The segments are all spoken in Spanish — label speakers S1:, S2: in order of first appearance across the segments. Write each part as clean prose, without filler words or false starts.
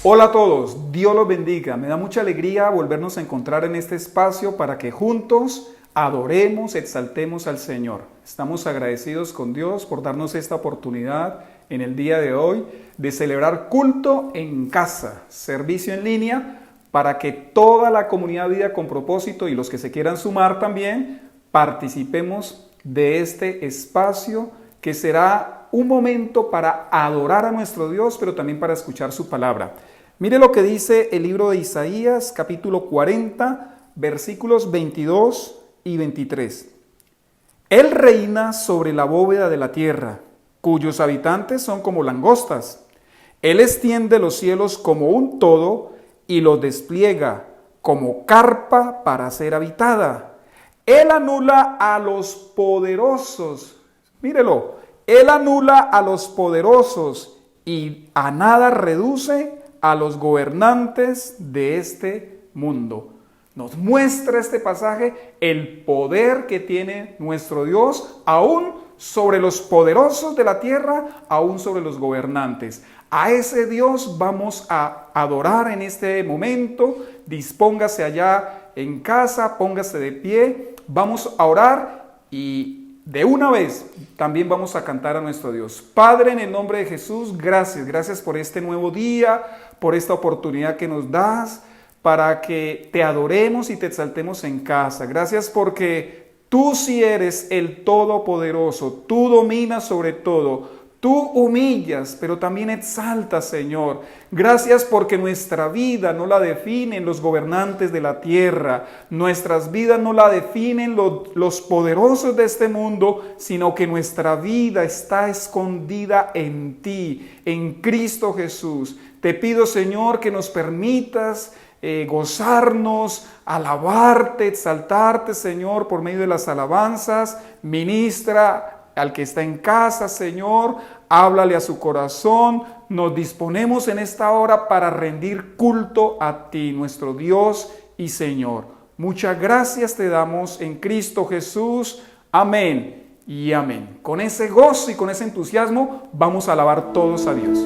S1: Hola a todos, Dios los bendiga. Me da mucha alegría volvernos a encontrar en este espacio para que juntos adoremos, exaltemos al Señor. Estamos agradecidos con Dios por darnos esta oportunidad en el día de hoy de celebrar culto en casa, servicio en línea, para que toda la comunidad Vida con Propósito y los que se quieran sumar también participemos de este espacio que será un momento para adorar a nuestro Dios, pero también para escuchar su palabra. Mire lo que dice el libro de Isaías, capítulo 40, versículos 22 y 23. Él reina sobre la bóveda de la tierra, cuyos habitantes son como langostas. Él extiende los cielos como un todo y los despliega como carpa para ser habitada. Él anula a los poderosos. Mírelo. Él anula a los poderosos y a nada reduce a los gobernantes de este mundo. Nos muestra este pasaje el poder que tiene nuestro Dios, aún sobre los poderosos de la tierra, aún sobre los gobernantes. A ese Dios vamos a adorar en este momento. Dispóngase allá en casa, póngase de pie, vamos a orar y de una vez también vamos a cantar a nuestro Dios. Padre, en el nombre de Jesús, gracias por este nuevo día, por esta oportunidad que nos das para que te adoremos y te exaltemos en casa. Gracias porque tú sí eres el Todopoderoso, tú dominas sobre todo. Tú humillas, pero también exaltas, Señor. Gracias porque nuestra vida no la definen los gobernantes de la tierra. Nuestras vidas no la definen los poderosos de este mundo, sino que nuestra vida está escondida en ti, en Cristo Jesús. Te pido, Señor, que nos permitas gozarnos, alabarte, exaltarte, Señor, por medio de las alabanzas. Ministra al que está en casa, Señor, háblale a su corazón. Nos disponemos en esta hora para rendir culto a ti, nuestro Dios y Señor. Muchas gracias te damos en Cristo Jesús. Amén y amén. Con ese gozo y con ese entusiasmo vamos a alabar todos a Dios.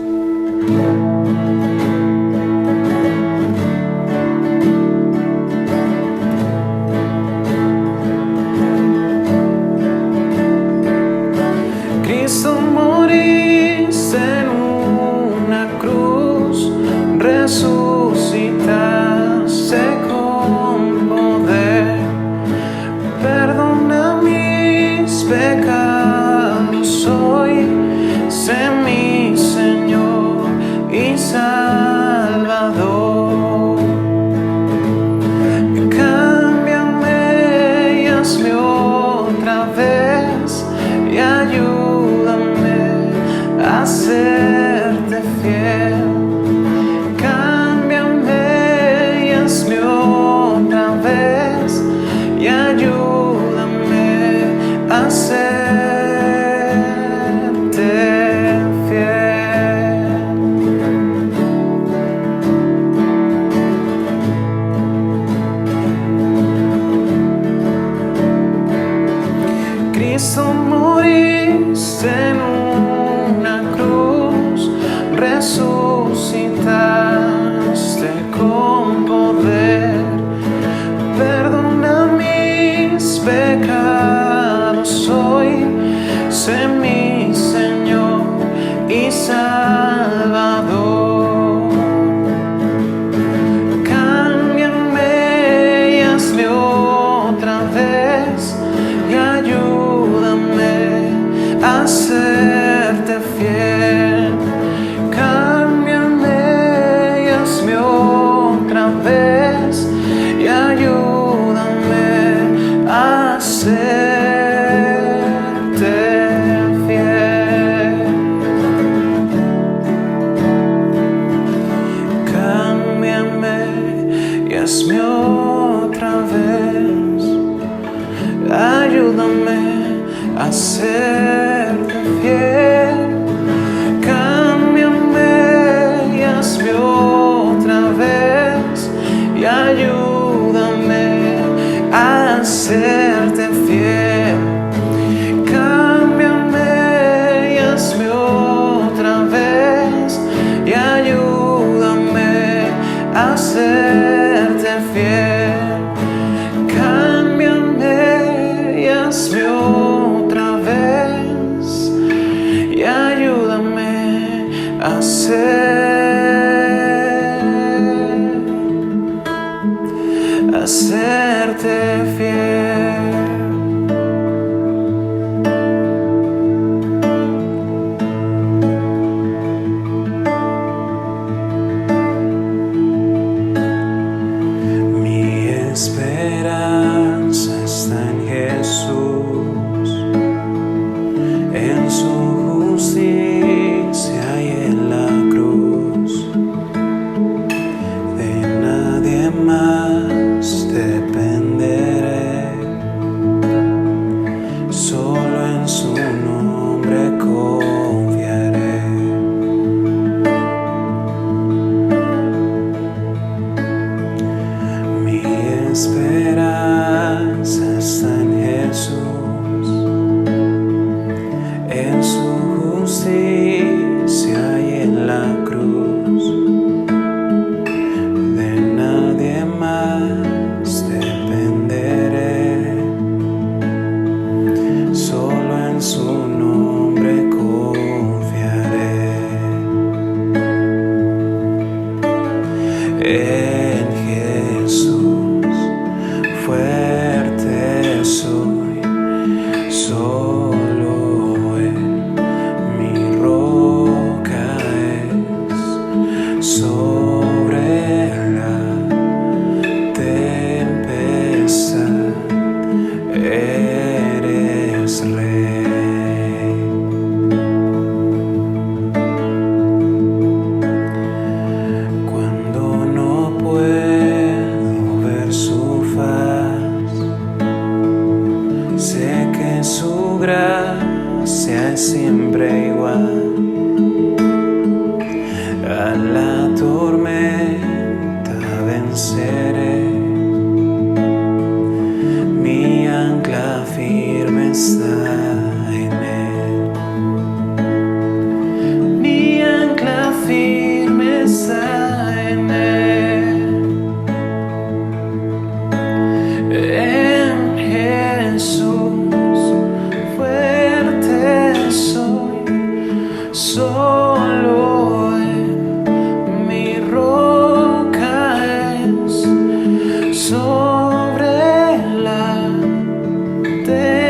S2: Cristo morís en una cruz, resucitaste con poder, perdona mis pecados hoy, sé mi Señor y Salvador. Cámbiame y hazme otra vez y ayúdame a serte fiel. Cámbiame y hazme otra vez y ayúdame a serte fiel. Cristo morís en una cruz, resucitaste hacerte fiel. Mi esperanza está en Jesús, en su justicia y en la cruz. De nadie más dependeré, solo en su nombre confiaré. Mi esperanza está en Jesús, en su justicia y en la cruz. De nadie más dependeré, solo en su nombre confiaré. En Jesús fuerte soy, solo Él mi roca es. Sobre la tempestad eres Rey. Cuando no puedo ver su faz, sé que su gracia es siempre igual. A la tormenta venceré, mi ancla firme está en Él. Mi ancla firme está en Él. En Jesús fuerte soy, solo Él mi roca es. Sobre la tempestad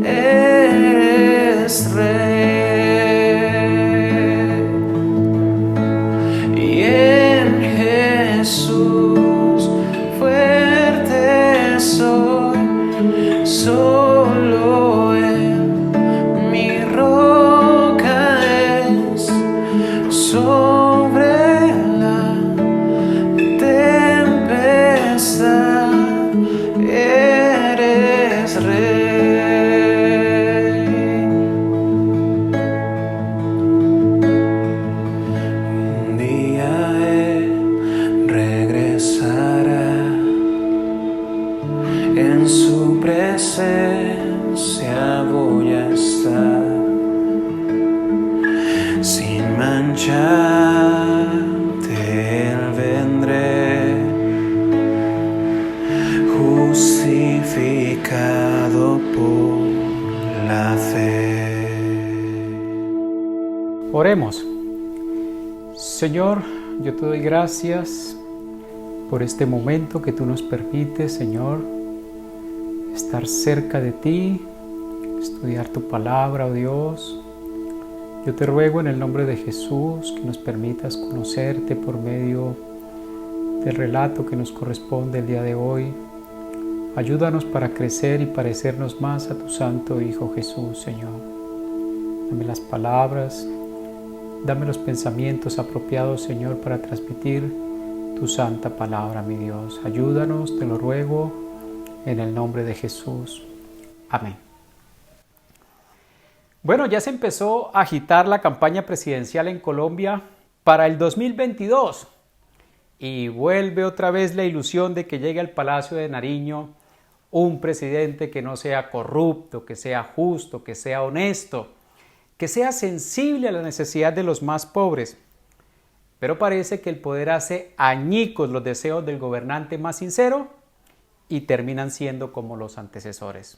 S2: eres Rey. Y en Jesús fuerte soy, solo Él mi roca es. Sobre la tempestad eres Rey. Un día Él regresará, en su presencia voy a estar, sin mancharte Él vendré, justificado por la fe.
S1: Oremos. Señor, yo te doy gracias por este momento que tú nos permites, Señor, estar cerca de ti, estudiar tu palabra, oh Dios. Yo te ruego en el nombre de Jesús que nos permitas conocerte por medio del relato que nos corresponde el día de hoy. Ayúdanos para crecer y parecernos más a tu Santo Hijo Jesús, Señor. Dame las palabras, dame los pensamientos apropiados, Señor, para transmitir tu santa palabra, mi Dios. Ayúdanos, te lo ruego, en el nombre de Jesús. Amén. Bueno, ya se empezó a agitar la campaña presidencial en Colombia para el 2022 y vuelve otra vez la ilusión de que llegue al Palacio de Nariño un presidente que no sea corrupto, que sea justo, que sea honesto, que sea sensible a la necesidad de los más pobres. Pero parece que el poder hace añicos los deseos del gobernante más sincero y terminan siendo como los antecesores.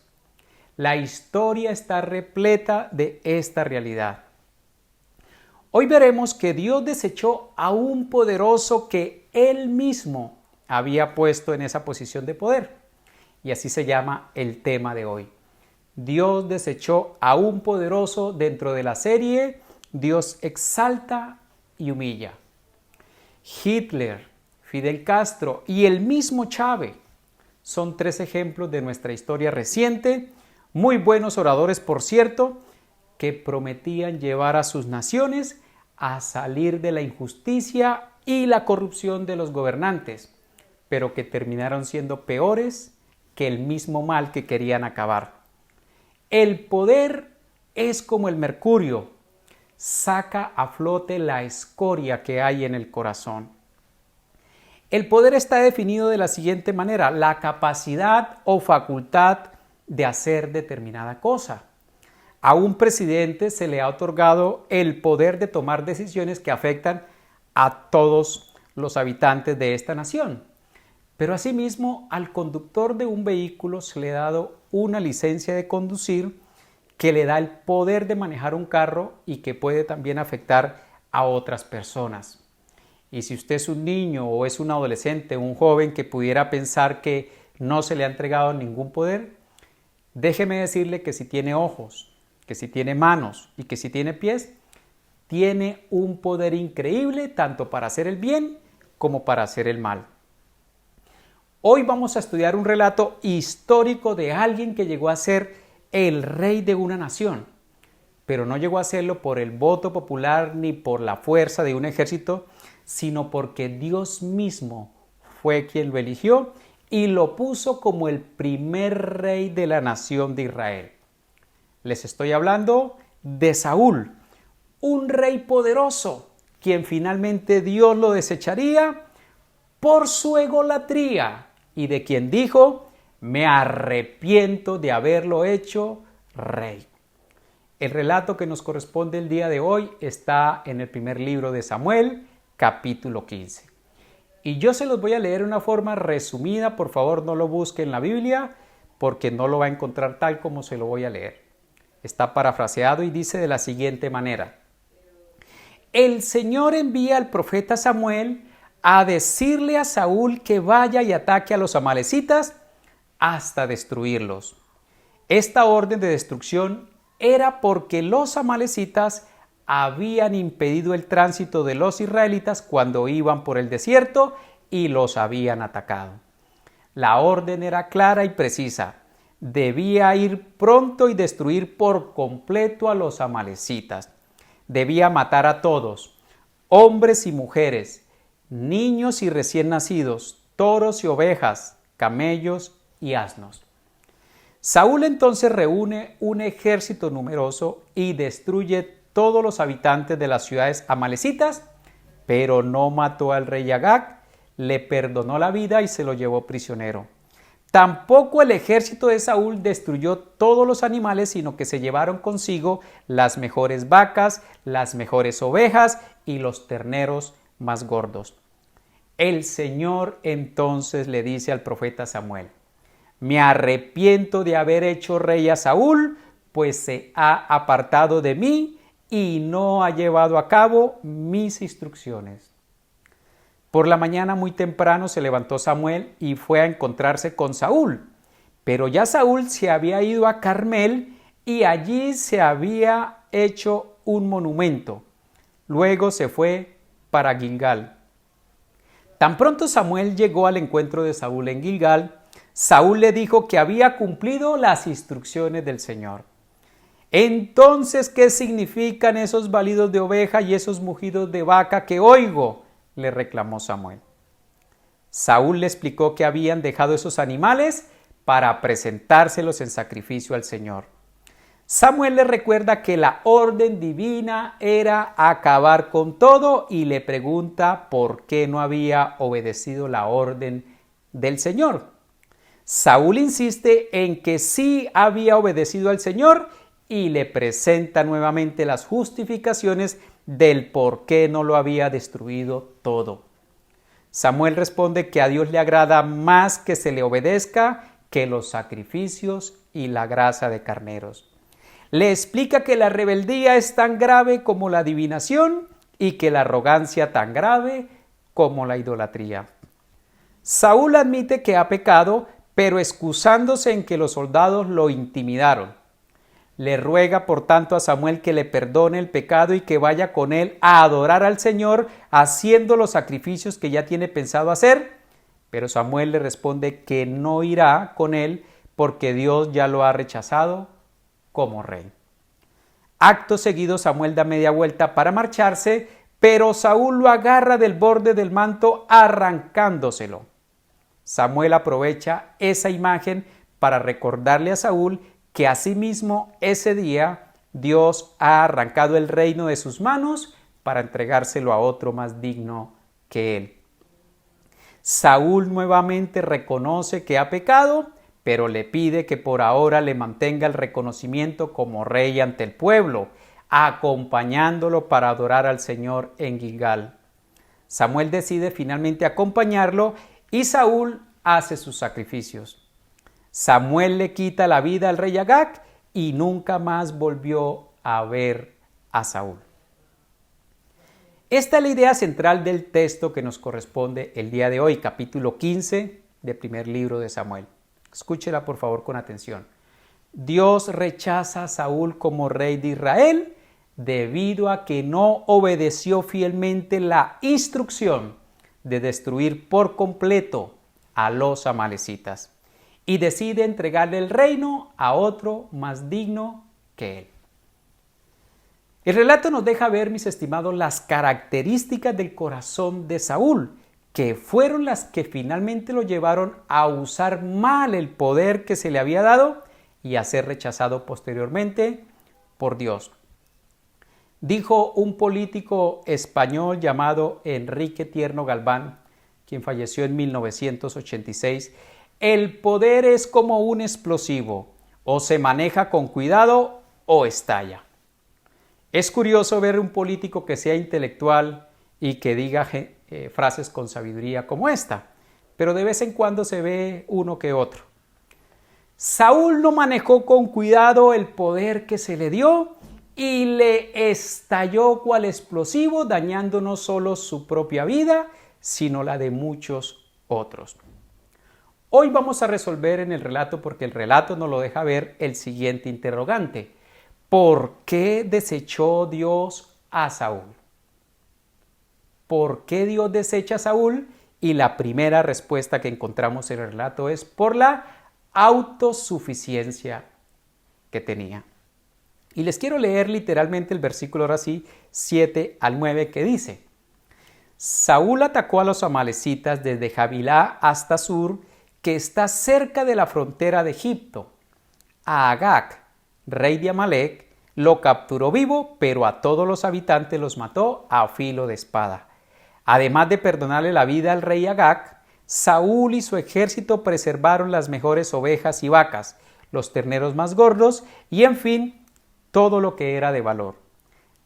S3: La historia está repleta de esta realidad. Hoy veremos que Dios desechó a un poderoso que Él mismo había puesto en esa posición de poder. Y así se llama el tema de hoy. Dios desechó a un poderoso dentro de la serie Dios exalta y humilla. Hitler, Fidel Castro y el mismo Chávez son 3 ejemplos de nuestra historia reciente, muy buenos oradores por cierto, que prometían llevar a sus naciones a salir de la injusticia y la corrupción de los gobernantes, pero que terminaron siendo peores que el mismo mal que querían acabar. El poder es como el mercurio, saca a flote la escoria que hay en el corazón. El poder está definido de la siguiente manera: la capacidad o facultad de hacer determinada cosa. A un presidente se le ha otorgado el poder de tomar decisiones que afectan a todos los habitantes de esta nación. Pero asimismo, al conductor de un vehículo se le ha dado una licencia de conducir que le da el poder de manejar un carro y que puede también afectar a otras personas. Y si usted es un niño o es un adolescente, un joven que pudiera pensar que no se le ha entregado ningún poder, déjeme decirle que si tiene ojos, que si tiene manos y que si tiene pies, tiene un poder increíble tanto para hacer el bien como para hacer el mal. Hoy vamos a estudiar un relato histórico de alguien que llegó a ser el rey de una nación, pero no llegó a serlo por el voto popular ni por la fuerza de un ejército, sino porque Dios mismo fue quien lo eligió y lo puso como el primer rey de la nación de Israel. Les estoy hablando de Saúl, un rey poderoso, quien finalmente Dios lo desecharía por su egolatría y de quien dijo: me arrepiento de haberlo hecho rey. El relato que nos corresponde el día de hoy está en el primer libro de Samuel, capítulo 15. Y yo se los voy a leer de una forma resumida, por favor no lo busque en la Biblia, porque no lo va a encontrar tal como se lo voy a leer. Está parafraseado y dice de la siguiente manera: el Señor envía al profeta Samuel a decirle a Saúl que vaya y ataque a los amalecitas hasta destruirlos. Esta orden de destrucción era porque los amalecitas habían impedido el tránsito de los israelitas cuando iban por el desierto y los habían atacado. La orden era clara y precisa: debía ir pronto y destruir por completo a los amalecitas. Debía matar a todos, hombres y mujeres, niños y recién nacidos, toros y ovejas, camellos y asnos. Saúl entonces reúne un ejército numeroso y destruye todos los habitantes de las ciudades amalecitas, pero no mató al rey Agag, le perdonó la vida y se lo llevó prisionero. Tampoco el ejército de Saúl destruyó todos los animales, sino que se llevaron consigo las mejores vacas, las mejores ovejas y los terneros más gordos. El Señor entonces le dice al profeta Samuel: me arrepiento de haber hecho rey a Saúl, pues se ha apartado de mí y no ha llevado a cabo mis instrucciones. Por la mañana muy temprano se levantó Samuel y fue a encontrarse con Saúl, pero ya Saúl se había ido a Carmel y allí se había hecho un monumento. Luego se fue para Gilgal. Tan pronto Samuel llegó al encuentro de Saúl en Gilgal, Saúl le dijo que había cumplido las instrucciones del Señor. Entonces, ¿qué significan esos balidos de oveja y esos mugidos de vaca que oigo?, le reclamó Samuel. Saúl le explicó que habían dejado esos animales para presentárselos en sacrificio al Señor. Samuel le recuerda que la orden divina era acabar con todo y le pregunta por qué no había obedecido la orden del Señor. Saúl insiste en que sí había obedecido al Señor y le presenta nuevamente las justificaciones del por qué no lo había destruido todo. Samuel responde que a Dios le agrada más que se le obedezca que los sacrificios y la grasa de carneros. Le explica que la rebeldía es tan grave como la adivinación y que la arrogancia tan grave como la idolatría. Saúl admite que ha pecado, pero excusándose en que los soldados lo intimidaron. Le ruega por tanto a Samuel que le perdone el pecado y que vaya con él a adorar al Señor haciendo los sacrificios que ya tiene pensado hacer, pero Samuel le responde que no irá con él porque Dios ya lo ha rechazado como rey. Acto seguido Samuel da media vuelta para marcharse, pero Saúl lo agarra del borde del manto arrancándoselo. Samuel aprovecha esa imagen para recordarle a Saúl que asimismo ese día Dios ha arrancado el reino de sus manos para entregárselo a otro más digno que él. Saúl nuevamente reconoce que ha pecado, pero le pide que por ahora le mantenga el reconocimiento como rey ante el pueblo, acompañándolo para adorar al Señor en Gilgal. Samuel decide finalmente acompañarlo y Saúl hace sus sacrificios. Samuel le quita la vida al rey Agag y nunca más volvió a ver a Saúl. Esta es la idea central del texto que nos corresponde el día de hoy, capítulo 15 del primer libro de Samuel. Escúchela por favor con atención. Dios rechaza a Saúl como rey de Israel debido a que no obedeció fielmente la instrucción de destruir por completo a los amalecitas y decide entregarle el reino a otro más digno que él. El relato nos deja ver, mis estimados, las características del corazón de Saúl, que fueron las que finalmente lo llevaron a usar mal el poder que se le había dado y a ser rechazado posteriormente por Dios. Dijo un político español llamado Enrique Tierno Galván, quien falleció en 1986, el poder es como un explosivo, o se maneja con cuidado o estalla. Es curioso ver un político que sea intelectual y que diga frases con sabiduría como esta, pero de vez en cuando se ve uno que otro. Saúl no manejó con cuidado el poder que se le dio y le estalló cual explosivo, dañando no solo su propia vida, sino la de muchos otros. Hoy vamos a resolver en el relato, porque el relato nos lo deja ver, el siguiente interrogante. ¿Por qué desechó Dios a Saúl? ¿Por qué Dios desecha a Saúl? Y la primera respuesta que encontramos en el relato es por la autosuficiencia que tenía. Y les quiero leer literalmente el versículo ahora sí, 7 al 9, que dice: Saúl atacó a los amalecitas desde Javilá hasta Sur, que está cerca de la frontera de Egipto. A Agag, rey de Amalec, lo capturó vivo, pero a todos los habitantes los mató a filo de espada. Además de perdonarle la vida al rey Agag, Saúl y su ejército preservaron las mejores ovejas y vacas, los terneros más gordos y, en fin, todo lo que era de valor.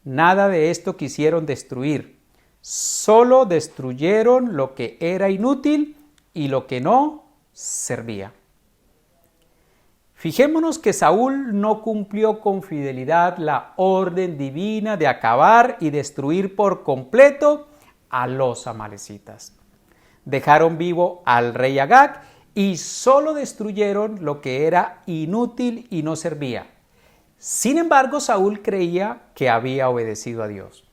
S3: Nada de esto quisieron destruir, solo destruyeron lo que era inútil y lo que no servía. Fijémonos que Saúl no cumplió con fidelidad la orden divina de acabar y destruir por completo a los amalecitas. Dejaron vivo al rey Agag y solo destruyeron lo que era inútil y no servía. Sin embargo, Saúl creía que había obedecido a Dios.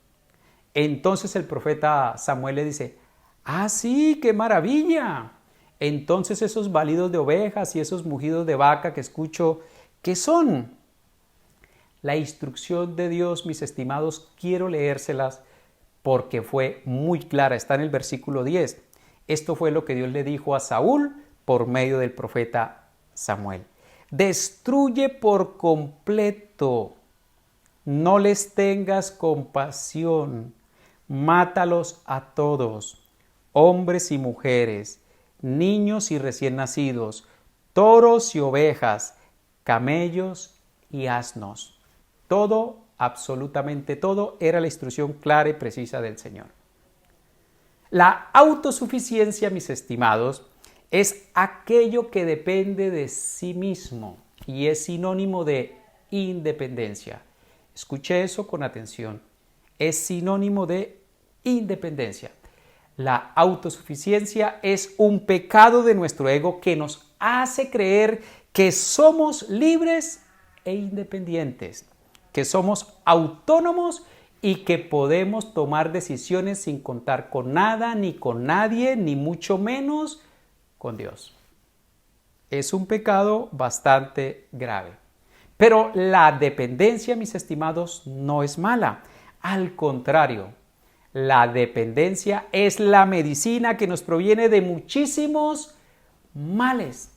S3: Entonces el profeta Samuel le dice: ¡ah, sí, qué maravilla! Entonces esos balidos de ovejas y esos mugidos de vaca que escucho, ¿qué son? La instrucción de Dios, mis estimados, quiero leérselas porque fue muy clara, está en el versículo 10. Esto fue lo que Dios le dijo a Saúl por medio del profeta Samuel. Destruye por completo, no les tengas compasión, mátalos a todos, hombres y mujeres, niños y recién nacidos, toros y ovejas, camellos y asnos. Todo, absolutamente todo, era la instrucción clara y precisa del Señor. La autosuficiencia, mis estimados, es aquello que depende de sí mismo y es sinónimo de independencia. Escuche eso con atención. Es sinónimo de independencia. La autosuficiencia es un pecado de nuestro ego que nos hace creer que somos libres e independientes, que somos autónomos y que podemos tomar decisiones sin contar con nada, ni con nadie, ni mucho menos con Dios. Es un pecado bastante grave. Pero la dependencia, mis estimados, no es mala. Al contrario, la dependencia es la medicina que nos proviene de muchísimos males.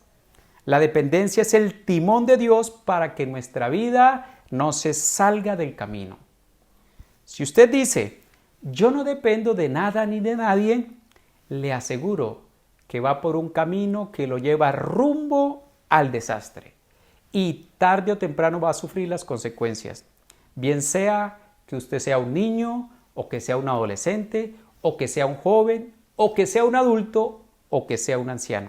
S3: La dependencia es el timón de Dios para que nuestra vida no se salga del camino. Si usted dice, yo no dependo de nada ni de nadie, le aseguro que va por un camino que lo lleva rumbo al desastre. Y tarde o temprano va a sufrir las consecuencias. Bien sea que usted sea un niño, o que sea un adolescente, o que sea un joven, o que sea un adulto, o que sea un anciano.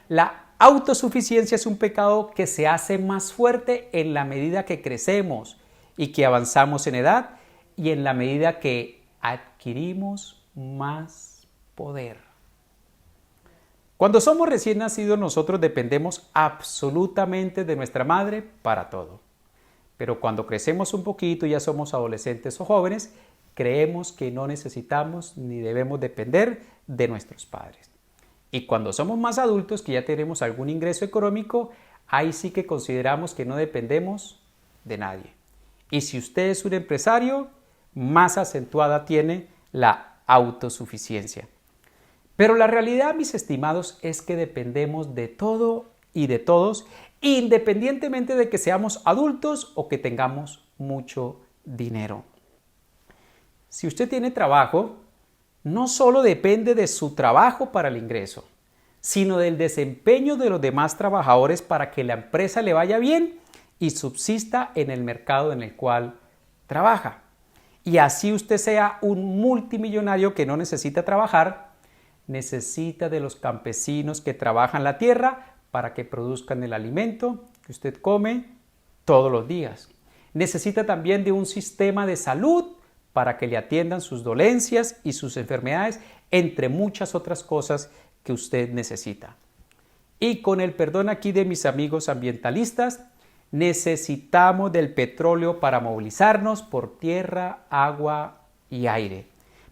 S3: La autosuficiencia es un pecado que se hace más fuerte en la medida que crecemos y que avanzamos en edad y en la medida que adquirimos más poder. Cuando somos recién nacidos, nosotros dependemos absolutamente de nuestra madre para todo. Pero cuando crecemos un poquito y ya somos adolescentes o jóvenes, creemos que no necesitamos ni debemos depender de nuestros padres. Y cuando somos más adultos, que ya tenemos algún ingreso económico, ahí sí que consideramos que no dependemos de nadie. Y si usted es un empresario, más acentuada tiene la autosuficiencia. Pero la realidad, mis estimados, es que dependemos de todo y de todos, independientemente de que seamos adultos o que tengamos mucho dinero. Si usted tiene trabajo, no solo depende de su trabajo para el ingreso, sino del desempeño de los demás trabajadores para que la empresa le vaya bien y subsista en el mercado en el cual trabaja. Y así usted sea un multimillonario que no necesita trabajar, necesita de los campesinos que trabajan la tierra para que produzcan el alimento que usted come todos los días. Necesita también de un sistema de salud para que le atiendan sus dolencias y sus enfermedades, entre muchas otras cosas que usted necesita. Y con el perdón aquí de mis amigos ambientalistas, necesitamos del petróleo para movilizarnos por tierra, agua y aire.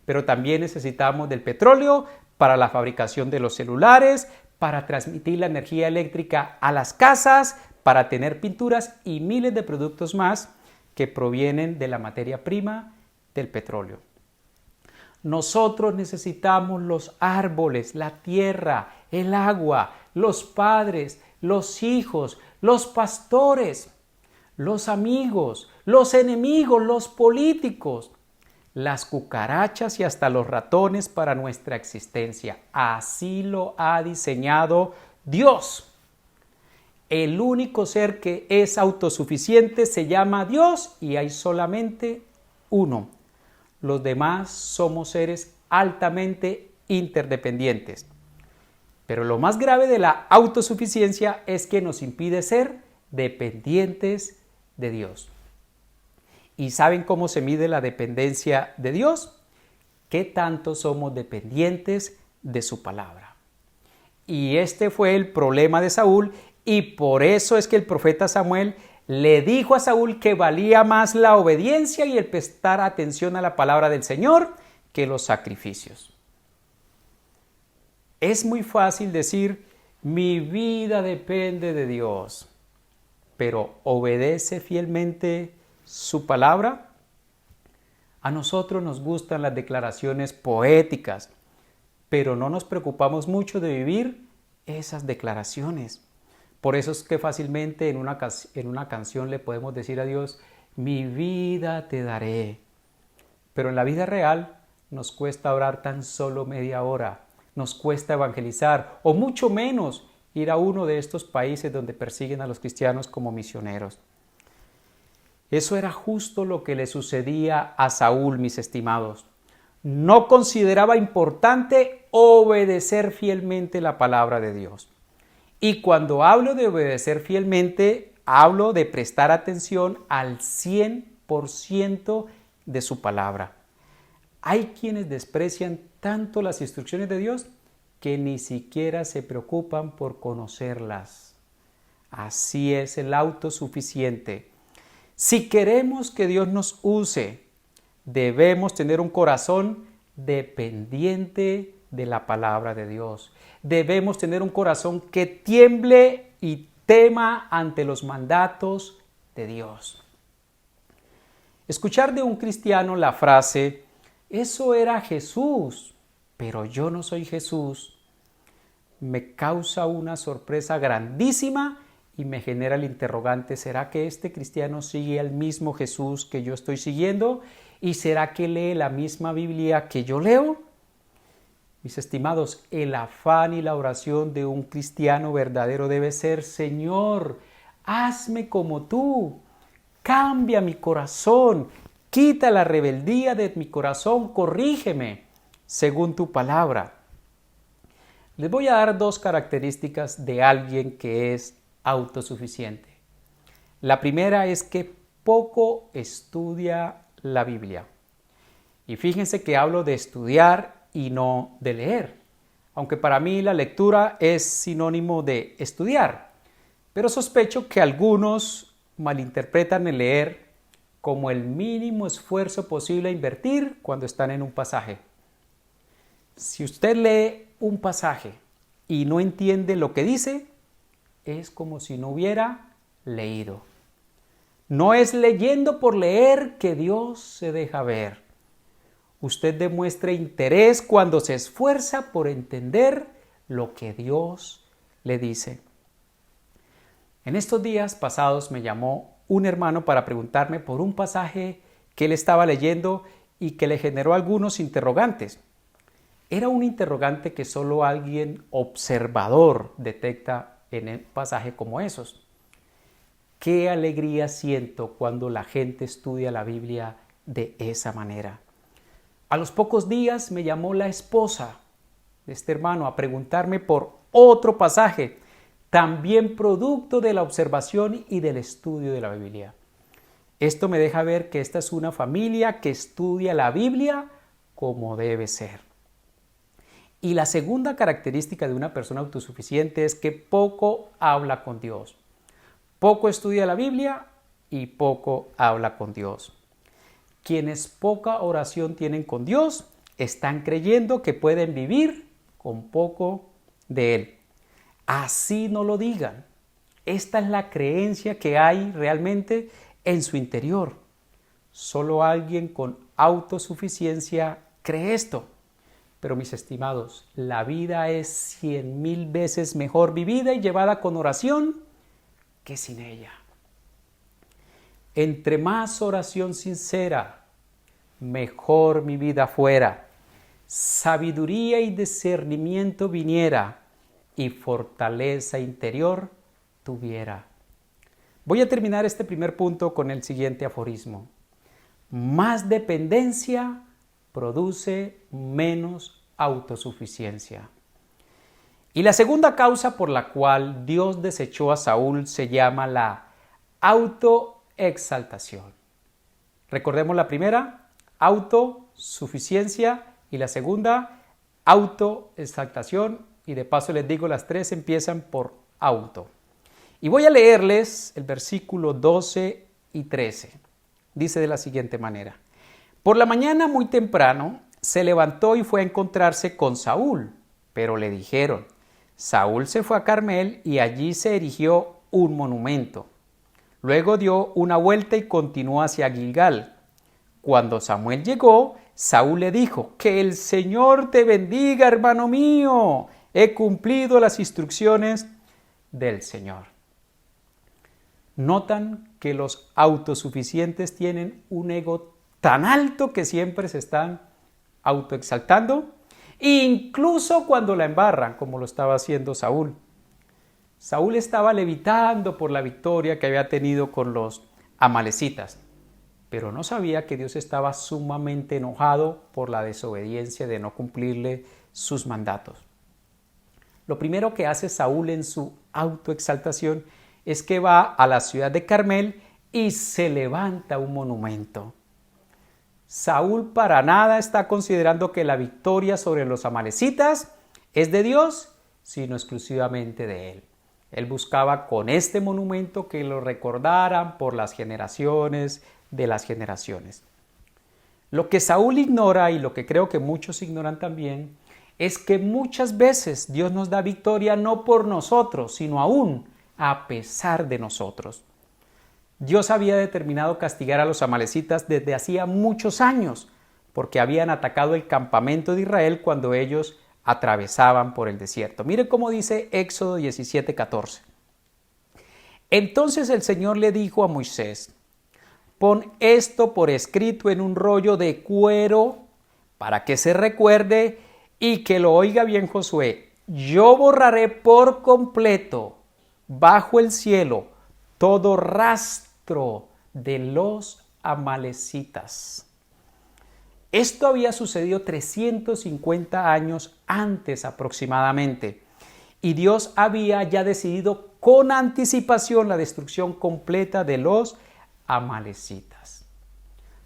S3: Pero también necesitamos del petróleo para la fabricación de los celulares, para transmitir la energía eléctrica a las casas, para tener pinturas y miles de productos más que provienen de la materia prima del petróleo. Nosotros necesitamos los árboles, la tierra, el agua, los padres, los hijos, los pastores, los amigos, los enemigos, los políticos, las cucarachas y hasta los ratones para nuestra existencia. Así lo ha diseñado Dios. El único ser que es autosuficiente se llama Dios y hay solamente uno. Los demás somos seres altamente interdependientes. Pero lo más grave de la autosuficiencia es que nos impide ser dependientes de Dios. ¿Y saben cómo se mide la dependencia de Dios? ¿Qué tanto somos dependientes de su palabra? Y este fue el problema de Saúl, y por eso es que el profeta Samuel le dijo a Saúl que valía más la obediencia y el prestar atención a la palabra del Señor que los sacrificios. Es muy fácil decir, mi vida depende de Dios, pero ¿obedece fielmente su palabra? A nosotros nos gustan las declaraciones poéticas, pero no nos preocupamos mucho de vivir esas declaraciones. Por eso es que fácilmente en una canción le podemos decir a Dios, mi vida te daré. Pero en la vida real nos cuesta orar tan solo media hora, nos cuesta evangelizar o mucho menos ir a uno de estos países donde persiguen a los cristianos como misioneros. Eso era justo lo que le sucedía a Saúl, mis estimados. No consideraba importante obedecer fielmente la palabra de Dios. Y cuando hablo de obedecer fielmente, hablo de prestar atención al 100% de su palabra. Hay quienes desprecian tanto las instrucciones de Dios que ni siquiera se preocupan por conocerlas. Así es el autosuficiente. Si queremos que Dios nos use, debemos tener un corazón dependiente de la palabra de Dios. Debemos tener un corazón que tiemble y tema ante los mandatos de Dios. Escuchar de un cristiano la frase, eso era Jesús, pero yo no soy Jesús, me causa una sorpresa grandísima y me genera el interrogante, ¿será que este cristiano sigue al mismo Jesús que yo estoy siguiendo? ¿Y será que lee la misma Biblia que yo leo? Mis estimados, el afán y la oración de un cristiano verdadero debe ser, Señor, hazme como tú, cambia mi corazón, quita la rebeldía de mi corazón, corrígeme según tu palabra. Les voy a dar 2 características de alguien que es autosuficiente. La primera es que poco estudia la Biblia. Y fíjense que hablo de estudiar y no de leer, aunque para mí la lectura es sinónimo de estudiar, pero sospecho que algunos malinterpretan el leer como el mínimo esfuerzo posible a invertir cuando están en un pasaje. Si usted lee un pasaje y no entiende lo que dice, es como si no hubiera leído. No es leyendo por leer que Dios se deja ver. Usted demuestra interés cuando se esfuerza por entender lo que Dios le dice. En estos días pasados me llamó un hermano para preguntarme por un pasaje que él estaba leyendo y que le generó algunos interrogantes. Era un interrogante que solo alguien observador detecta en un pasaje como esos. Qué alegría siento cuando la gente estudia la Biblia de esa manera. A los pocos días me llamó la esposa de este hermano a preguntarme por otro pasaje, también producto de la observación y del estudio de la Biblia. Esto me deja ver que esta es una familia que estudia la Biblia como debe ser. Y la segunda característica de una persona autosuficiente es que poco habla con Dios. Poco estudia la Biblia y poco habla con Dios. Quienes poca oración tienen con Dios están creyendo que pueden vivir con poco de Él. Así no lo digan. Esta es la creencia que hay realmente en su interior. Solo alguien con autosuficiencia cree esto. Pero mis estimados, la vida es 100,000 veces mejor vivida y llevada con oración que sin ella. Entre más oración sincera, mejor mi vida fuera, sabiduría y discernimiento viniera y fortaleza interior tuviera. Voy a terminar este primer punto con el siguiente aforismo. Más dependencia produce menos autosuficiencia. Y la segunda causa por la cual Dios desechó a Saúl se llama la autoexaltación. Recordemos la primera, autosuficiencia, y la segunda, autoexaltación, y de paso les digo, las tres empiezan por auto. Y voy a leerles el versículo 12 y 13. Dice de la siguiente manera: por la mañana muy temprano se levantó y fue a encontrarse con Saúl, pero le dijeron: Saúl se fue a Carmel y allí se erigió un monumento. Luego dio una vuelta y continuó hacia Gilgal. Cuando Samuel llegó, Saúl le dijo: que el Señor te bendiga, hermano mío. He cumplido las instrucciones del Señor. ¿Notan que los autosuficientes tienen un ego tan alto que siempre se están autoexaltando? Incluso cuando la embarran, como lo estaba haciendo Saúl. Saúl estaba levitando por la victoria que había tenido con los amalecitas, pero no sabía que Dios estaba sumamente enojado por la desobediencia de no cumplirle sus mandatos. Lo primero que hace Saúl en su autoexaltación es que va a la ciudad de Carmel y se levanta un monumento. Saúl para nada está considerando que la victoria sobre los amalecitas es de Dios, sino exclusivamente de él. Él buscaba con este monumento que lo recordaran por las generaciones de las generaciones. Lo que Saúl ignora, y lo que creo que muchos ignoran también, es que muchas veces Dios nos da victoria no por nosotros, sino aún a pesar de nosotros. Dios había determinado castigar a los amalecitas desde hacía muchos años, porque habían atacado el campamento de Israel cuando ellos atravesaban por el desierto. Mire cómo dice Éxodo 17:14. Entonces el Señor le dijo a Moisés: pon esto por escrito en un rollo de cuero para que se recuerde y que lo oiga bien Josué. Yo borraré por completo bajo el cielo todo rastro de los amalecitas. Esto había sucedido 350 años antes aproximadamente, y Dios había ya decidido con anticipación la destrucción completa de los amalecitas.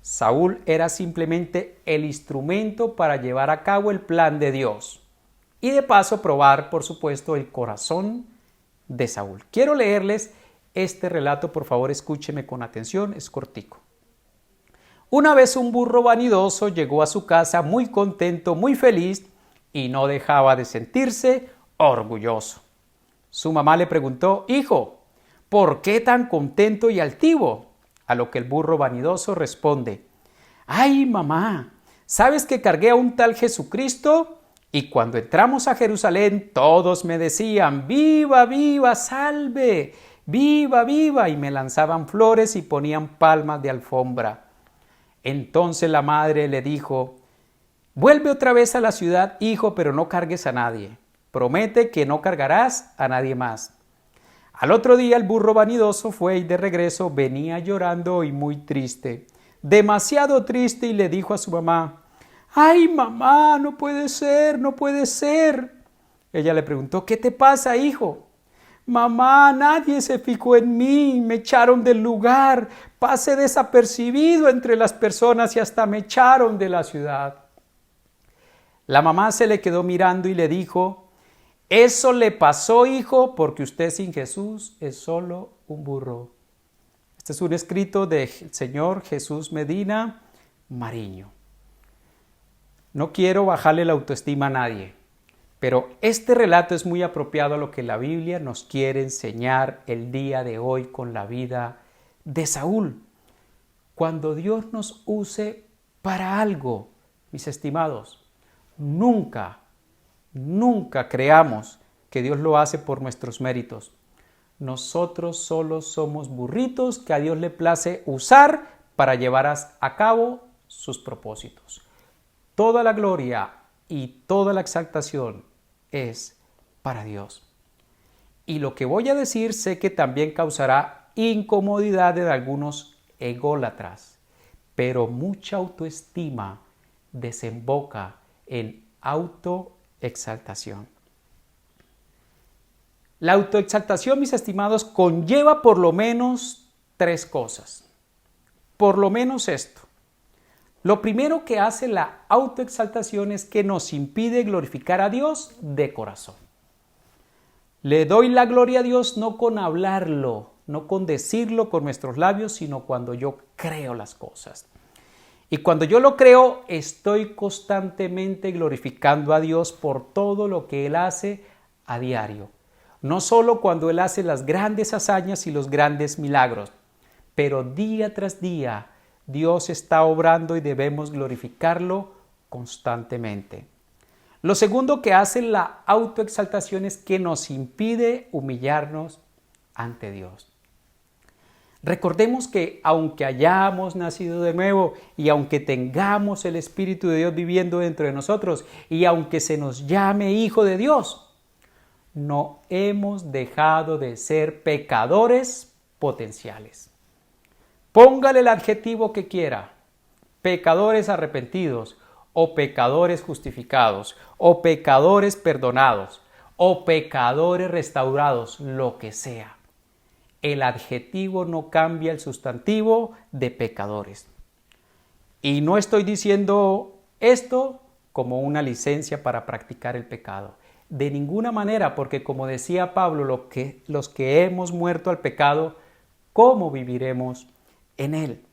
S3: Saúl era simplemente el instrumento para llevar a cabo el plan de Dios y de paso probar, por supuesto, el corazón de Saúl. Quiero leerles este relato, por favor, escúcheme con atención, es cortico. Una vez un burro vanidoso llegó a su casa muy contento, muy feliz, y no dejaba de sentirse orgulloso. Su mamá le preguntó: hijo, ¿por qué tan contento y altivo? A lo que el burro vanidoso responde: ay, mamá, ¿sabes que cargué a un tal Jesucristo? Y cuando entramos a Jerusalén, todos me decían: viva, viva, salve, viva, viva, y me lanzaban flores y ponían palmas de alfombra. Entonces la madre le dijo: vuelve otra vez a la ciudad, hijo, pero no cargues a nadie. Promete que no cargarás a nadie más. Al otro día el burro vanidoso fue y de regreso venía llorando y muy triste, demasiado triste, y le dijo a su mamá: ay, mamá, no puede ser, no puede ser. Ella le preguntó: ¿qué te pasa, hijo? Mamá, nadie se fijó en mí, me echaron del lugar, pasé desapercibido entre las personas y hasta me echaron de la ciudad. La mamá se le quedó mirando y le dijo: eso le pasó, hijo, porque usted sin Jesús es solo un burro. Este es un escrito del señor Jesús Medina Mariño. No quiero bajarle la autoestima a nadie, pero este relato es muy apropiado a lo que la Biblia nos quiere enseñar el día de hoy con la vida de Saúl. Cuando Dios nos use para algo, mis estimados, nunca creamos que Dios lo hace por nuestros méritos. Nosotros solo somos burritos que a Dios le place usar para llevar a cabo sus propósitos. Toda la gloria y toda la exaltación es para Dios. Y lo que voy a decir sé que también causará incomodidad de algunos ególatras, pero mucha autoestima desemboca en autoexaltación. La autoexaltación, mis estimados, conlleva por lo menos 3 cosas. Por lo menos esto. Lo primero que hace la autoexaltación es que nos impide glorificar a Dios de corazón. Le doy la gloria a Dios no con hablarlo, no con decirlo con nuestros labios, sino cuando yo creo las cosas. Y cuando yo lo creo, estoy constantemente glorificando a Dios por todo lo que Él hace a diario. No solo cuando Él hace las grandes hazañas y los grandes milagros, pero día tras día Dios está obrando y debemos glorificarlo constantemente. Lo segundo que hace la autoexaltación es que nos impide humillarnos ante Dios. Recordemos que aunque hayamos nacido de nuevo y aunque tengamos el Espíritu de Dios viviendo dentro de nosotros y aunque se nos llame hijo de Dios, no hemos dejado de ser pecadores potenciales. Póngale el adjetivo que quiera: pecadores arrepentidos, o pecadores justificados, o pecadores perdonados, o pecadores restaurados, lo que sea. El adjetivo no cambia el sustantivo de pecadores. Y no estoy diciendo esto como una licencia para practicar el pecado. De ninguna manera, porque como decía Pablo, los que hemos muerto al pecado, ¿cómo viviremos en él?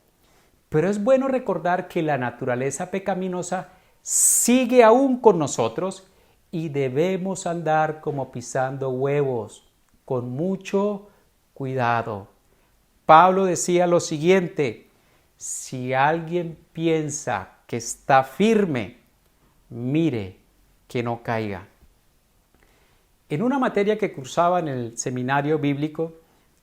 S3: Pero es bueno recordar que la naturaleza pecaminosa sigue aún con nosotros y debemos andar como pisando huevos, con mucho cuidado. Pablo decía lo siguiente: si alguien piensa que está firme, mire que no caiga. En una materia que cursaba en el seminario bíblico,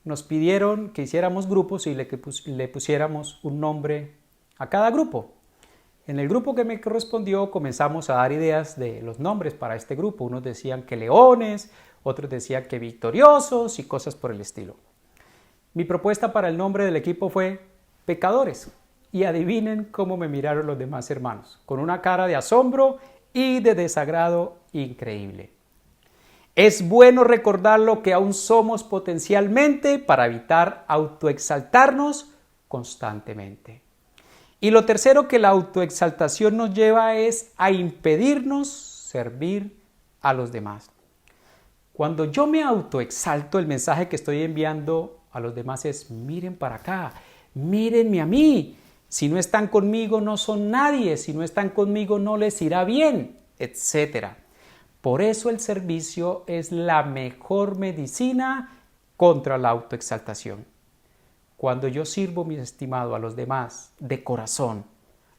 S3: nos pidieron que hiciéramos grupos y le pusiéramos un nombre a cada grupo. En el grupo que me correspondió comenzamos a dar ideas de los nombres para este grupo. Unos decían que leones, otros decían que victoriosos y cosas por el estilo. Mi propuesta para el nombre del equipo fue pecadores. Y adivinen cómo me miraron los demás hermanos, con una cara de asombro y de desagrado increíble. Es bueno recordar lo que aún somos potencialmente para evitar autoexaltarnos constantemente. Y lo tercero que la autoexaltación nos lleva es a impedirnos servir a los demás. Cuando yo me autoexalto, el mensaje que estoy enviando a los demás es: miren para acá, mírenme a mí. Si no están conmigo no son nadie, si no están conmigo no les irá bien, etc. Por eso el servicio es la mejor medicina contra la autoexaltación. Cuando yo sirvo, mi estimado, a los demás de corazón,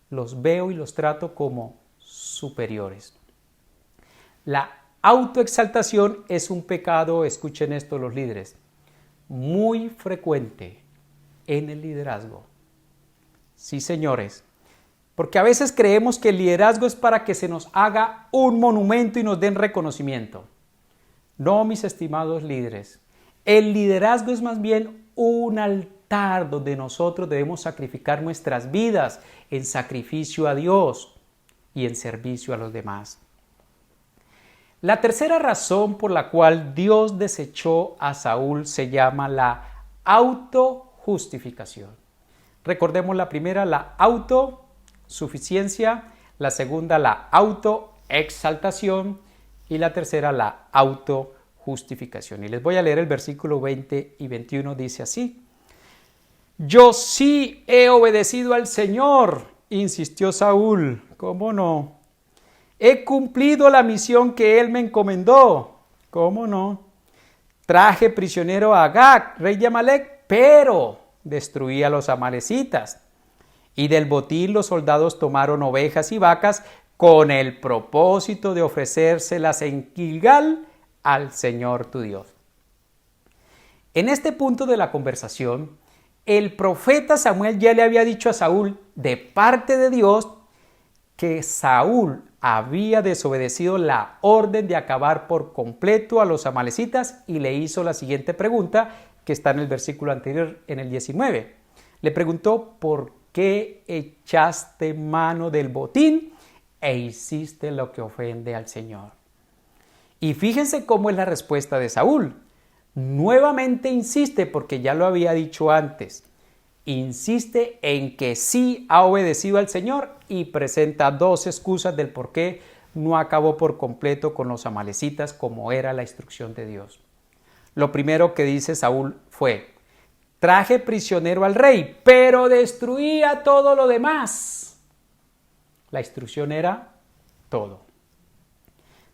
S3: los veo y los trato como superiores. La autoexaltación es un pecado, escuchen esto los líderes, muy frecuente en el liderazgo. Sí, señores, porque a veces creemos que el liderazgo es para que se nos haga un monumento y nos den reconocimiento. No, mis estimados líderes, el liderazgo es más bien un altar donde nosotros debemos sacrificar nuestras vidas en sacrificio a Dios y en servicio a los demás. La tercera razón por la cual Dios desechó a Saúl se llama la autojustificación. Recordemos la primera, la autosuficiencia, la segunda, la autoexaltación y la tercera, la autojustificación. Y les voy a leer el versículo 20 y 21, dice así: yo sí he obedecido al Señor, insistió Saúl. ¿Cómo no? He cumplido la misión que Él me encomendó. ¿Cómo no? Traje prisionero a Agag, rey de Amalec, pero destruí a los amalecitas. Y del botín los soldados tomaron ovejas y vacas con el propósito de ofrecérselas en Gilgal al Señor tu Dios. En este punto de la conversación, el profeta Samuel ya le había dicho a Saúl, de parte de Dios, que Saúl había desobedecido la orden de acabar por completo a los amalecitas y le hizo la siguiente pregunta que está en el versículo anterior, en el 19. Le preguntó: ¿por qué echaste mano del botín e hiciste lo que ofende al Señor? Y fíjense cómo es la respuesta de Saúl. Nuevamente insiste, porque ya lo había dicho antes, insiste en que sí ha obedecido al Señor y presenta dos excusas del por qué no acabó por completo con los amalecitas como era la instrucción de Dios. Lo primero que dice Saúl fue: traje prisionero al rey, pero destruía todo lo demás. La instrucción era todo.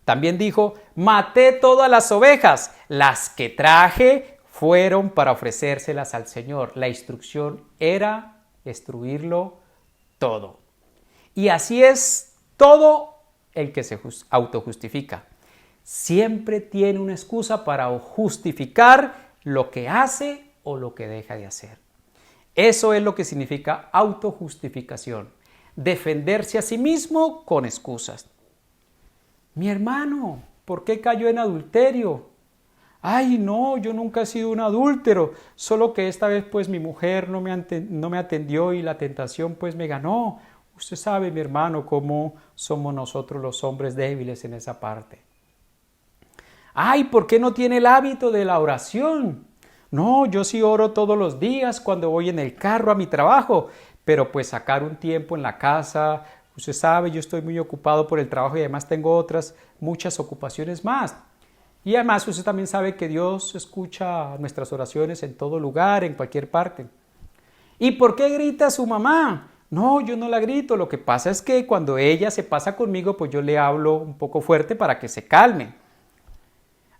S3: También dijo: maté todas las ovejas, las que traje fueron para ofrecérselas al Señor. La instrucción era destruirlo todo. Y así es todo el que se autojustifica. Siempre tiene una excusa para justificar lo que hace o lo que deja de hacer. Eso es lo que significa autojustificación. Defenderse a sí mismo con excusas. Mi hermano, ¿por qué cayó en adulterio? Ay, no, yo nunca he sido un adúltero, solo que esta vez pues mi mujer no me atendió y la tentación pues me ganó. Usted sabe, mi hermano, cómo somos nosotros los hombres débiles en esa parte. Ay, ¿por qué no tiene el hábito de la oración? No, yo sí oro todos los días cuando voy en el carro a mi trabajo, pero pues sacar un tiempo en la casa, usted sabe, yo estoy muy ocupado por el trabajo y además tengo otras muchas ocupaciones más. Y además usted también sabe que Dios escucha nuestras oraciones en todo lugar, en cualquier parte. ¿Y por qué grita su mamá? No, yo no la grito. Lo que pasa es que cuando ella se pasa conmigo, pues yo le hablo un poco fuerte para que se calme.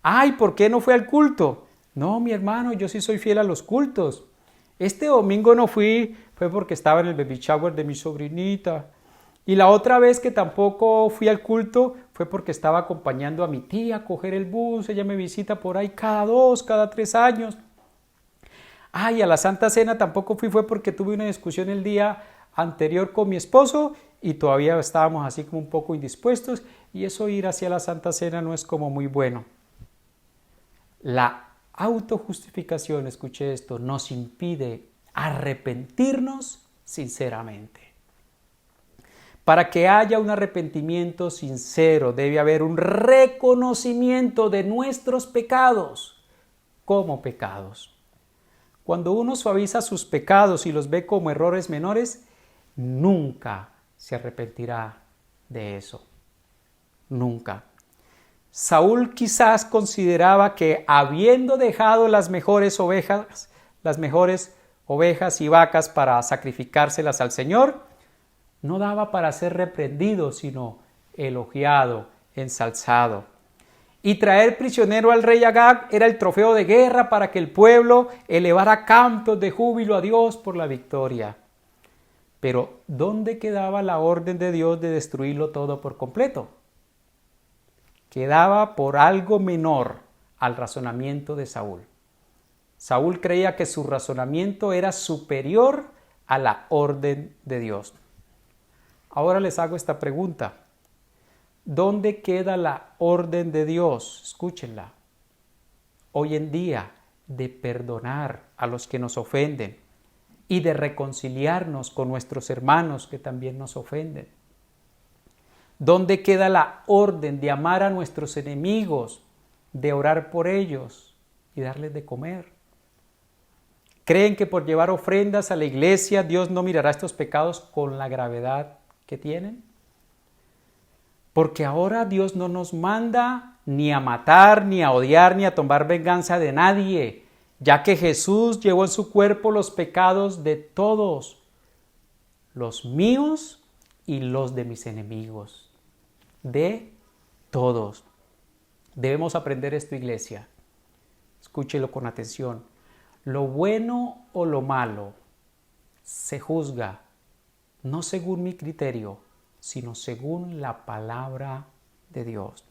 S3: Ay, ¿por qué no fue al culto? No, mi hermano, yo sí soy fiel a los cultos. Este domingo no fui, fue porque estaba en el baby shower de mi sobrinita. Y la otra vez que tampoco fui al culto fue porque estaba acompañando a mi tía a coger el bus. Ella me visita por ahí cada 2, cada 3 años. Ay, a la Santa Cena tampoco fui, fue porque tuve una discusión el día anterior con mi esposo y todavía estábamos así como un poco indispuestos y eso ir hacia la Santa Cena no es como muy bueno. La autojustificación, escuche esto, nos impide arrepentirnos sinceramente. Para que haya un arrepentimiento sincero debe haber un reconocimiento de nuestros pecados como pecados. Cuando uno suaviza sus pecados y los ve como errores menores, nunca se arrepentirá de eso. Nunca. Saúl quizás consideraba que habiendo dejado las mejores ovejas y vacas para sacrificárselas al Señor, no daba para ser reprendido, sino elogiado, ensalzado. Y traer prisionero al rey Agag era el trofeo de guerra para que el pueblo elevara cantos de júbilo a Dios por la victoria. Pero, ¿dónde quedaba la orden de Dios de destruirlo todo por completo? Quedaba por algo menor al razonamiento de Saúl. Saúl creía que su razonamiento era superior a la orden de Dios. Ahora les hago esta pregunta. ¿Dónde queda la orden de Dios? Escúchenla. Hoy en día, de perdonar a los que nos ofenden y de reconciliarnos con nuestros hermanos que también nos ofenden. ¿Dónde queda la orden de amar a nuestros enemigos, de orar por ellos y darles de comer? ¿Creen que por llevar ofrendas a la iglesia Dios no mirará estos pecados con la gravedad que tienen? Porque ahora Dios no nos manda ni a matar, ni a odiar, ni a tomar venganza de nadie, ya que Jesús llevó en su cuerpo los pecados de todos, los míos y los de mis enemigos, de todos. Debemos aprender esto, iglesia. Escúchelo con atención. Lo bueno o lo malo se juzga no según mi criterio, sino según la palabra de Dios.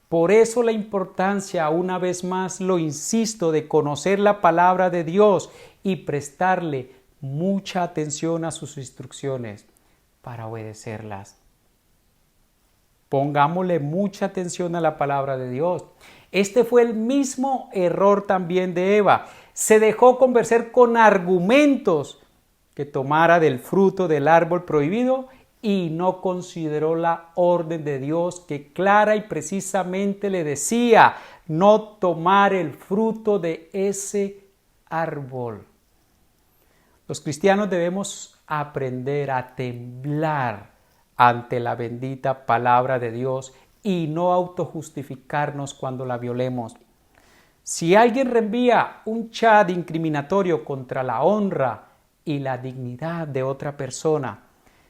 S3: Por eso la importancia, una vez más lo insisto, de conocer la palabra de Dios y prestarle mucha atención a sus instrucciones para obedecerlas. Pongámosle mucha atención a la palabra de Dios. Este fue el mismo error también de Eva. Se dejó convencer con argumentos que tomara del fruto del árbol prohibido y no consideró la orden de Dios que clara y precisamente le decía no tomar el fruto de ese árbol. Los cristianos debemos aprender a temblar ante la bendita palabra de Dios y no autojustificarnos cuando la violemos. Si alguien reenvía un chat incriminatorio contra la honra y la dignidad de otra persona,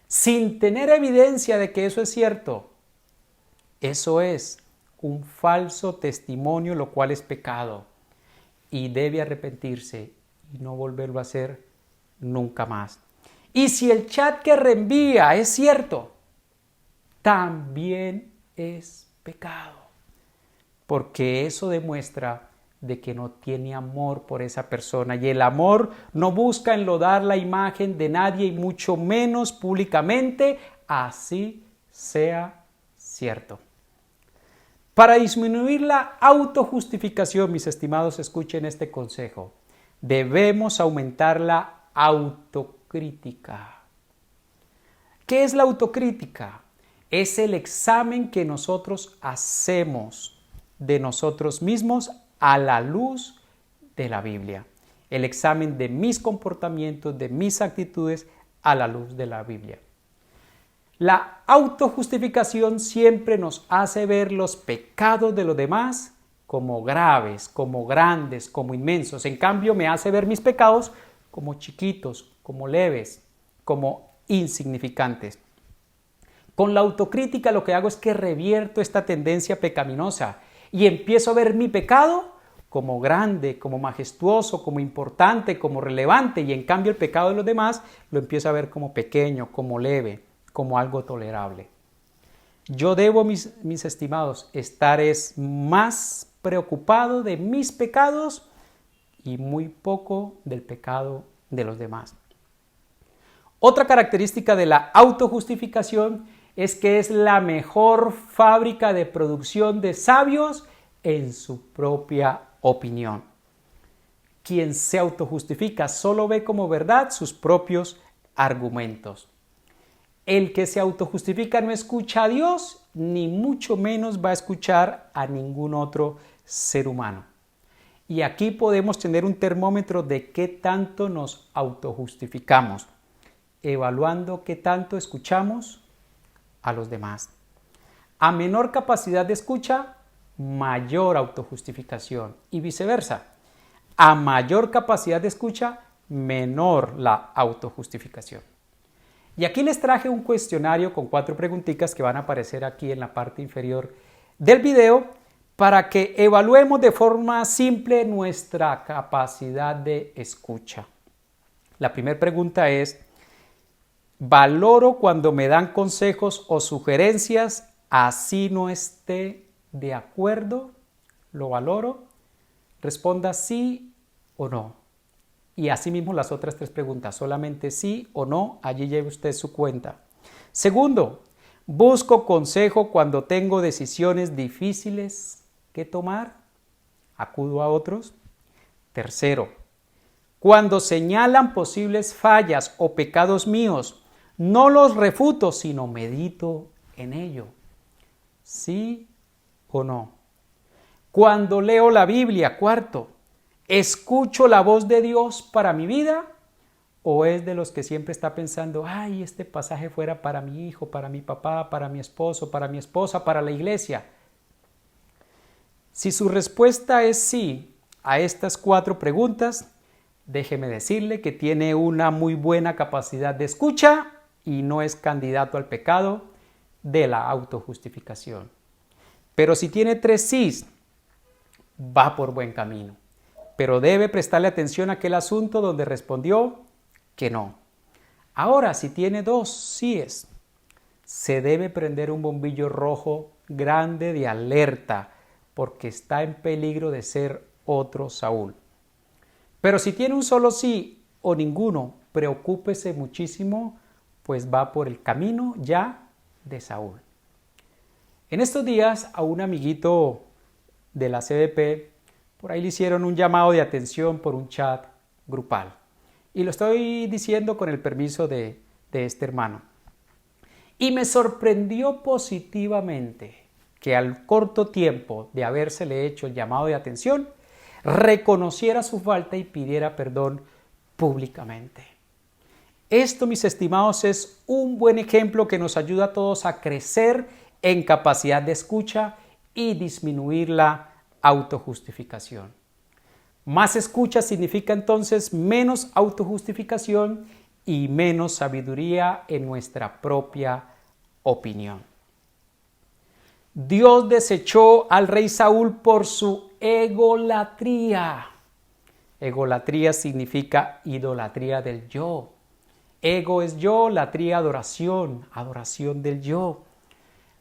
S3: sin tener evidencia de que eso es cierto, eso es un falso testimonio, lo cual es pecado y debe arrepentirse y no volverlo a hacer nunca más. Y si el chat que reenvía es cierto, también es pecado, porque eso demuestra de que no tiene amor por esa persona, y el amor no busca enlodar la imagen de nadie y mucho menos públicamente, así sea cierto. Para disminuir la autojustificación, mis estimados, escuchen este consejo. Debemos aumentar la autocrítica. ¿Qué es la autocrítica? Es el examen que nosotros hacemos de nosotros mismos a la luz de la Biblia. El examen de mis comportamientos, de mis actitudes a la luz de la Biblia. La autojustificación siempre nos hace ver los pecados de los demás como graves, como grandes, como inmensos. En cambio, me hace ver mis pecados como chiquitos, como leves, como insignificantes. Con la autocrítica lo que hago es que revierto esta tendencia pecaminosa y empiezo a ver mi pecado como grande, como majestuoso, como importante, como relevante, y en cambio el pecado de los demás lo empiezo a ver como pequeño, como leve, como algo tolerable. Yo debo, mis estimados, estar más preocupado de mis pecados y muy poco del pecado de los demás. Otra característica de la autojustificación es que es la mejor fábrica de producción de sabios en su propia opinión. Quien se autojustifica solo ve como verdad sus propios argumentos. El que se autojustifica no escucha a Dios, ni mucho menos va a escuchar a ningún otro ser humano. Y aquí podemos tener un termómetro de qué tanto nos autojustificamos, evaluando qué tanto escuchamos a los demás. A menor capacidad de escucha, mayor autojustificación, y viceversa. A mayor capacidad de escucha, menor la autojustificación. Y aquí les traje un cuestionario con 4 preguntitas que van a aparecer aquí en la parte inferior del video para que evaluemos de forma simple nuestra capacidad de escucha. La primera pregunta es: ¿valoro cuando me dan consejos o sugerencias así no esté de acuerdo? ¿Lo valoro? Responda sí o no. Y asimismo las otras 3 preguntas, solamente sí o no, allí lleve usted su cuenta. Segundo, ¿busco consejo cuando tengo decisiones difíciles que tomar? ¿Acudo a otros? Tercero, cuando señalan posibles fallas o pecados míos, no los refuto, sino medito en ello. ¿Sí o no? Cuando leo la Biblia, cuarto, ¿escucho la voz de Dios para mi vida? ¿O es de los que siempre está pensando, ay, este pasaje fuera para mi hijo, para mi papá, para mi esposo, para mi esposa, para la iglesia? Si su respuesta es sí a estas 4 preguntas, déjeme decirle que tiene una muy buena capacidad de escucha y no es candidato al pecado de la autojustificación. Pero si tiene 3 sís, va por buen camino. Pero debe prestarle atención a aquel asunto donde respondió que no. Ahora, si tiene 2 síes, se debe prender un bombillo rojo grande de alerta, porque está en peligro de ser otro Saúl. Pero si tiene un solo sí o ninguno, preocúpese muchísimo, pues va por el camino ya de Saúl. En estos días a un amiguito de la CDP, por ahí le hicieron un llamado de atención por un chat grupal. Y lo estoy diciendo con el permiso de este hermano. Y me sorprendió positivamente que al corto tiempo de habérsele hecho el llamado de atención, reconociera su falta y pidiera perdón públicamente. Esto, mis estimados, es un buen ejemplo que nos ayuda a todos a crecer en capacidad de escucha y disminuir la autojustificación. Más escucha significa entonces menos autojustificación y menos sabiduría en nuestra propia opinión. Dios desechó al rey Saúl por su egolatría. Egolatría significa idolatría del yo. Ego es yo, latría adoración, adoración del yo.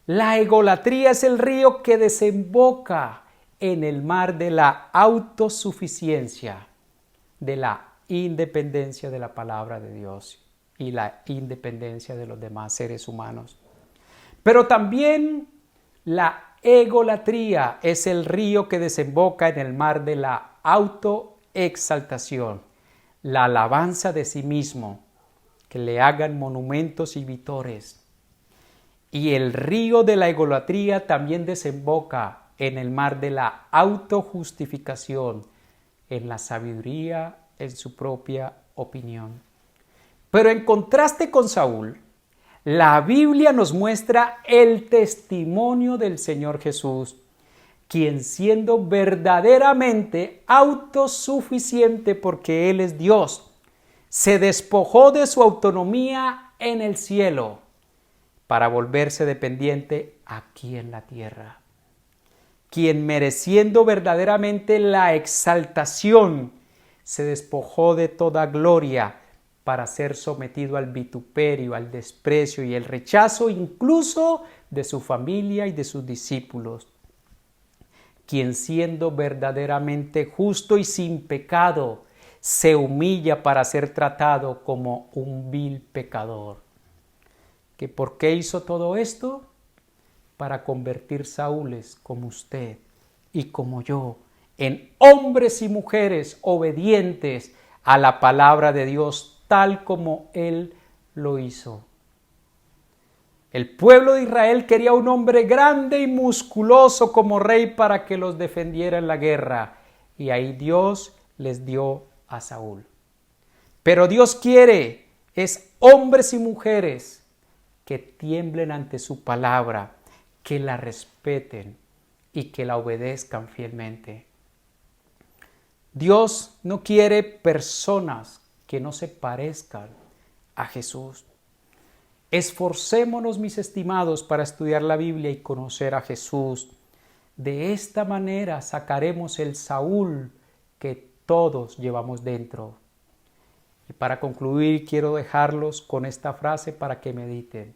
S3: La egolatría es el río que desemboca en el mar de la autosuficiencia, de la independencia de la palabra de Dios y la independencia de los demás seres humanos. Pero también la egolatría es el río que desemboca en el mar de la autoexaltación, la alabanza de sí mismo, que le hagan monumentos y vitores. Y el río de la egolatría también desemboca en el mar de la autojustificación, en la sabiduría, en su propia opinión. Pero en contraste con Saúl, la Biblia nos muestra el testimonio del Señor Jesús, quien siendo verdaderamente autosuficiente porque Él es Dios, se despojó de su autonomía en el cielo para volverse dependiente aquí en la tierra. Quien mereciendo verdaderamente la exaltación, se despojó de toda gloria para ser sometido al vituperio, al desprecio y el rechazo incluso de su familia y de sus discípulos. Quien siendo verdaderamente justo y sin pecado, se humilla para ser tratado como un vil pecador. ¿Que por qué hizo todo esto? Para convertir saúles como usted y como yo en hombres y mujeres obedientes a la palabra de Dios tal como Él lo hizo. El pueblo de Israel quería un hombre grande y musculoso como rey para que los defendiera en la guerra, y ahí Dios les dio a Saúl. Pero Dios quiere es hombres y mujeres que tiemblen ante su palabra, que la respeten y que la obedezcan fielmente. Dios no quiere personas que no se parezcan a Jesús. Esforcémonos, mis estimados, para estudiar la Biblia y conocer a Jesús. De esta manera sacaremos el Saúl que todos llevamos dentro. Y para concluir, quiero dejarlos con esta frase para que mediten.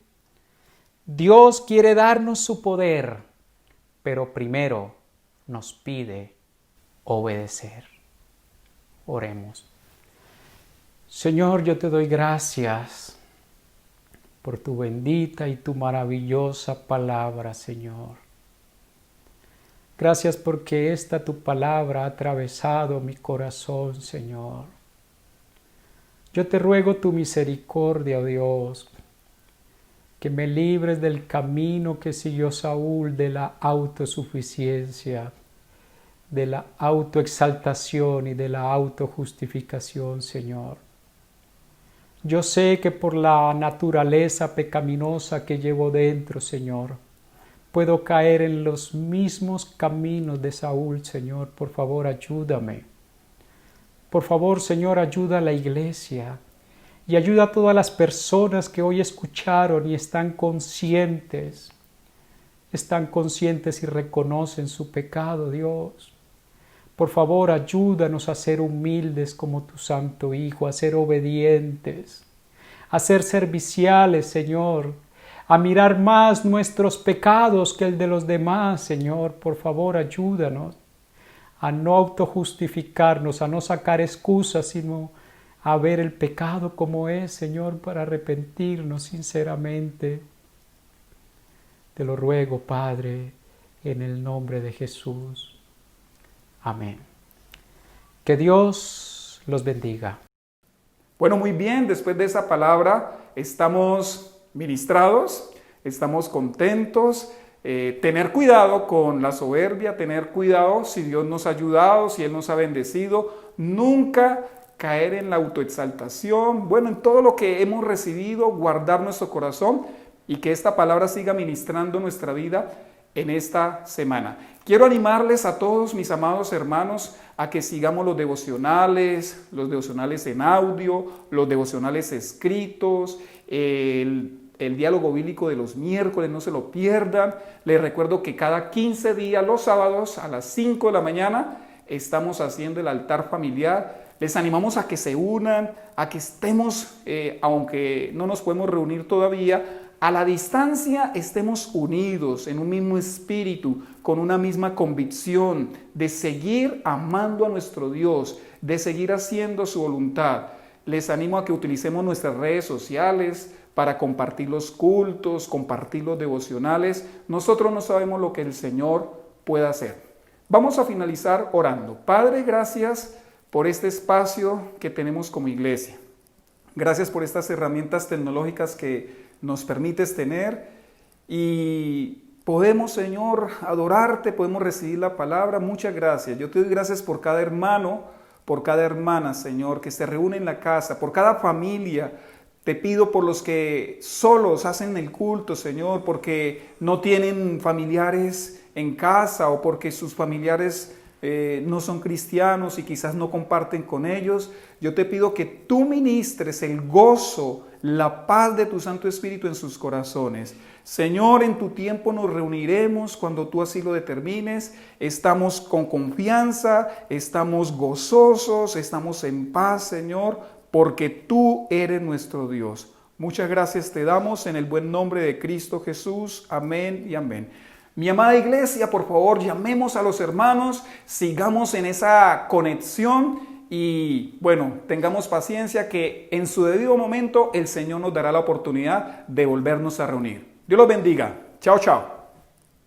S3: Dios quiere darnos su poder, pero primero nos pide obedecer. Oremos. Señor, yo te doy gracias por tu bendita y tu maravillosa palabra, Señor. Gracias porque esta tu palabra ha atravesado mi corazón, Señor. Yo te ruego tu misericordia, oh Dios, que me libres del camino que siguió Saúl de la autosuficiencia, de la autoexaltación y de la autojustificación, Señor. Yo sé que por la naturaleza pecaminosa que llevo dentro, Señor, puedo caer en los mismos caminos de Saúl, Señor. Por favor, ayúdame. Por favor, Señor, ayuda a la iglesia y ayuda a todas las personas que hoy escucharon y están conscientes y reconocen su pecado, Dios. Por favor, ayúdanos a ser humildes como tu Santo Hijo, a ser obedientes, a ser serviciales, Señor, a mirar más nuestros pecados que el de los demás, Señor. Por favor, ayúdanos a no autojustificarnos, a no sacar excusas, sino a ver el pecado como es, Señor, para arrepentirnos sinceramente. Te lo ruego, Padre, en el nombre de Jesús. Amén. Que Dios los bendiga.
S1: Bueno, muy bien, después de esa palabra estamos ministrados, estamos contentos. Tener cuidado con la soberbia, tener cuidado si Dios nos ha ayudado, si Él nos ha bendecido, nunca caer en la autoexaltación. Bueno, en todo lo que hemos recibido, guardar nuestro corazón y que esta palabra siga ministrando nuestra vida en esta semana. Quiero animarles a todos mis amados hermanos a que sigamos los devocionales en audio, los devocionales escritos, el diálogo bíblico de los miércoles, no se lo pierdan. Les recuerdo que cada 15 días, los sábados a las 5 de la mañana, estamos haciendo el altar familiar. Les animamos a que se unan, a que estemos, aunque no nos podemos reunir todavía, a la distancia estemos unidos en un mismo espíritu, con una misma convicción de seguir amando a nuestro Dios, de seguir haciendo su voluntad. Les animo a que utilicemos nuestras redes sociales para compartir los cultos, compartir los devocionales. Nosotros no sabemos lo que el Señor puede hacer. Vamos a finalizar orando. Padre, gracias por este espacio que tenemos como iglesia. Gracias por estas herramientas tecnológicas que nos permites tener y podemos, Señor, adorarte, podemos recibir la palabra. Muchas gracias. Yo te doy gracias por cada hermano, por cada hermana, Señor, que se reúne en la casa, por cada familia. Te pido por los que solos hacen el culto, Señor, porque no tienen familiares en casa o porque sus familiares no son cristianos y quizás no comparten con ellos. Yo te pido que tú ministres el gozo, la paz de tu Santo Espíritu en sus corazones. Señor, en tu tiempo nos reuniremos cuando tú así lo determines. Estamos con confianza, estamos gozosos, estamos en paz, Señor, porque tú eres nuestro Dios. Muchas gracias te damos en el buen nombre de Cristo Jesús. Amén y amén. Mi amada iglesia, por favor, llamemos a los hermanos, sigamos en esa conexión y bueno, tengamos paciencia que en su debido momento el Señor nos dará la oportunidad de volvernos a reunir. Dios los bendiga. Chao, chao.